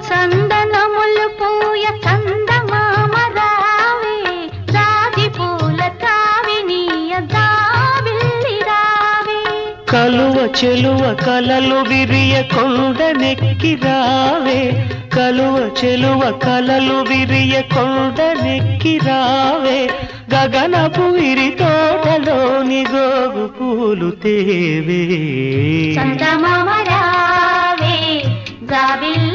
చందనములు పూయ చందమామ రావే రాజి పూల తావినీయ జాబిల్లి రావే కలువ చెలువ కలలు విరియ కొండనెక్కి రావే కలువ చెలువ కలలు విరియ కొండనెక్కి రావే గగనపు విరి తోటలోని గోగు పూలు తేవే చందమామ రావే జాబిల్లి